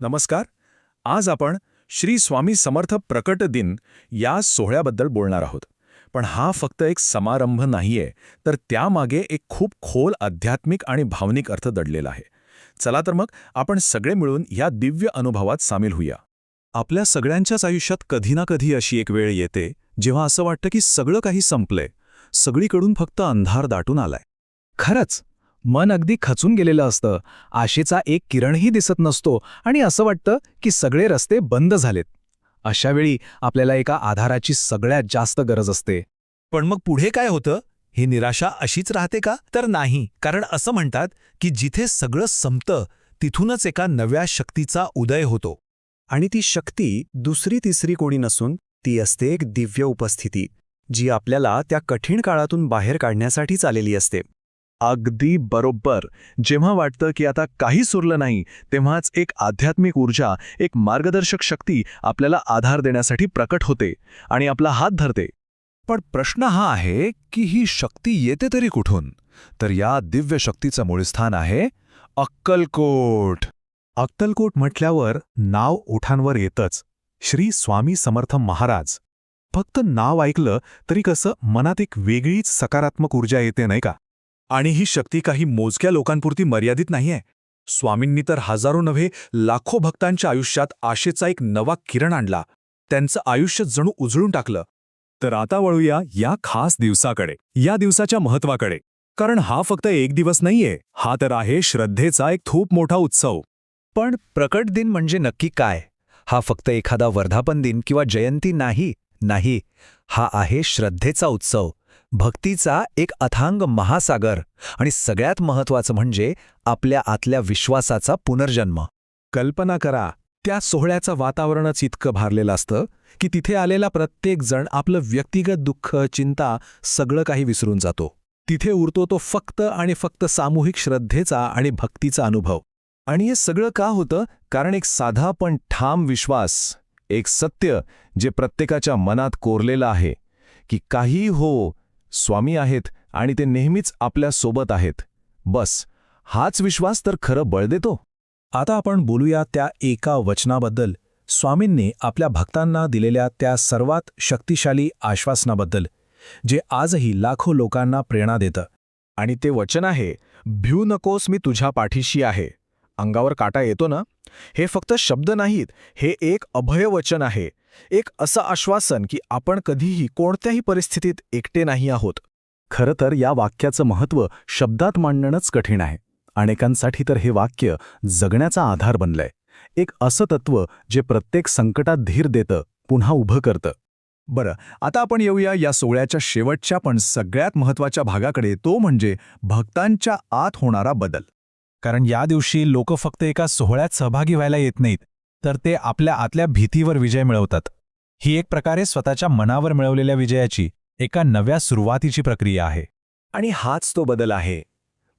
नमस्कार. आज आपण श्री स्वामी समर्थ प्रकट दिन या सोहळ्याबद्दल बोलणार आहोत. पण हा फक्त एक समारंभ नाहीये, तर त्यामागे एक खूप खोल आध्यात्मिक आणि भावनिक अर्थ दडलेला आहे. चला तर मग आपण सगळे मिळून या दिव्य अनुभवात सामील होऊया. आपल्या सगळ्यांच्याच आयुष्यात कधी ना कधी अशी एक वेळ येते जेव्हा असं वाटतं की सगळं काही संपलंय, सगळीकडून फक्त अंधार दाटून आलाय. खरंच मन अगदी खचून गेलेलं असतं, आशेचा एक किरणही दिसत नसतो आणि असं वाटतं की सगळे रस्ते बंद झालेत. अशावेळी आपल्याला एका आधाराची सगळ्यात जास्त गरज असते. पण मग पुढे काय होतं? ही निराशा अशीच राहते का? तर नाही, कारण असं म्हणतात की जिथे सगळं संपतं तिथूनच एका नव्या शक्तीचा उदय होतो. आणि ती शक्ती दुसरी तिसरी कोणी नसून ती असते एक दिव्य उपस्थिती, जी आपल्याला त्या कठीण काळातून बाहेर काढण्यासाठीच आलेली असते. अगदी बरोबर. जेव्हा वाटतं की आता काहीच उरलं नाही, तेव्हाच एक आध्यात्मिक ऊर्जा, एक मार्गदर्शक शक्ती आपल्याला आधार देण्यासाठी प्रकट होते आणि आपला हात धरते. पण प्रश्न हा आहे की ही शक्ती येते तरी कुठून? तर या दिव्य शक्तीचं मूळ स्थान आहे अक्कलकोट. अक्कलकोट म्हटल्यावर नाव ओठांवर येतच, श्री स्वामी समर्थ महाराज. फक्त नाव ऐकलं तरी कसं मनात एक वेगळीच सकारात्मक ऊर्जा येते, नाही का? आणि ही शक्ती काही मोजक्या लोकांपुरती मर्यादित नाहीये. स्वामींनी तर हजारो नव्हे लाखो भक्तांच्या आयुष्यात आशेचा एक नवा किरण आणला. त्यांचं आयुष्य जणू उजळून टाकलं. तर आता वळूया या खास दिवसाकडे, या दिवसाच्या महत्वाकडे. कारण हा फक्त एक दिवस नाहीये, हा तर आहे श्रद्धेचा एक खूप मोठा उत्सव. पण प्रकट दिन म्हणजे नक्की काय? हा फक्त एखादा वर्धापन दिन किंवा जयंती नाही. हा आहे श्रद्धेचा उत्सव, भक्तीचा एक अथांग महासागर आणि सगळ्यात महत्त्वाचं म्हणजे आपल्या आतल्या विश्वासाचा पुनर्जन्म. कल्पना करा, त्या सोहळ्याचं वातावरणच इतकं भारलेलं असतं की तिथे आलेला प्रत्येक जण आपलं व्यक्तिगत दुःख, चिंता सगळं काही विसरून जातो. तिथे उरतो तो फक्त आणि फक्त सामूहिक श्रद्धेचा आणि भक्तीचा अनुभव. आणि हे सगळं का होतं? कारण एक साधा पण ठाम विश्वास, एक सत्य जे प्रत्येकाच्या मनात कोरलेलं आहे की काही हो, स्वामी आहेत आणि ते नेहमीच आपल्या सोबत आहेत. बस हाच विश्वास तर खरं बळ देतो. आता आपण बोलूया त्या एका वचनाबद्दल, स्वामींनी आपल्या भक्तांना दिलेल्या त्या सर्वात शक्तिशाली आश्वासनाबद्दल, जे आजही लाखो लोकांना प्रेरणा देतं. आणि ते वचन आहे, भिऊ नकोस, मी तुझ्या पाठीशी आहे. अंगावर काटा येतो ना? हे फक्त शब्द नाहीत, हे एक अभयवचन आहे. एक असं आश्वासन की आपण कधीही कोणत्याही परिस्थितीत एकटे नाही आहोत. खरं तर या वाक्याचं महत्त्व शब्दात मांडणंच कठीण आहे. अनेकांसाठी तर हे वाक्य जगण्याचा आधार बनलंय. एक असं तत्त्व जे प्रत्येक संकटात धीर देतं, पुन्हा उभं करतं. बरं, आता आपण येऊया या सोहळ्याच्या शेवटच्या पण सगळ्यात महत्त्वाच्या भागाकडे, तो म्हणजे भक्तांच्या आत होणारा बदल. कारण या दिवशी लोक फक्त एका सोहळ्यात सहभागी व्हायला येत नाहीत, तर ते आपल्या आतल्या भीतीवर विजय मिळवतात. ही एक प्रकारे स्वतःच्या मनावर मिळवलेल्या विजयाची एका नव्या सुरुवातीची प्रक्रिया आहे. आणि हाच तो बदल आहे.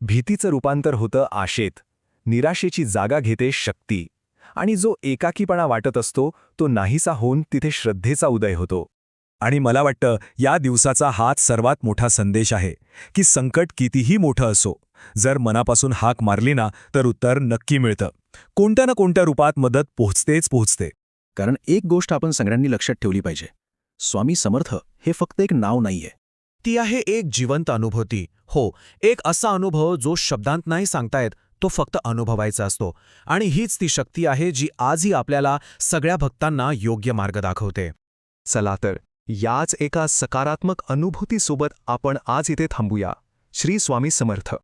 भीतीचं रूपांतर होतं आशेत, निराशेची जागा घेते शक्ती, आणि जो एकाकीपणा वाटत असतो तो नाहीसा होऊन तिथे श्रद्धेचा उदय होतो. आणि मला वाटतं या दिवसाचा हाच सर्वात मोठा संदेश आहे की संकट कितीही मोठं असो, जर मनापासून हाक मारली ना तर उत्तर नक्की मिळतं. कोणत्या ना कोणत्या रूपात मदत पोहोचते. कारण एक गोष्ट आपण सगळ्यांनी लक्षात ठेवली पाहिजे, स्वामी समर्थ हे फक्त एक नाव नाहीये. ती आहे एक जिवंत अनुभूती. हो, एक असा अनुभव जो शब्दांत नाही सांगता येत, तो फक्त अनुभवायचा असतो. आणि हीच ती शक्ती आहे जी आजही आपल्याला सगळ्या भक्तांना योग्य मार्ग दाखवते. चला तर याच एका सकारात्मक अनुभूतीसोबत आपण आज इथे थांबूया. श्री स्वामी समर्थ.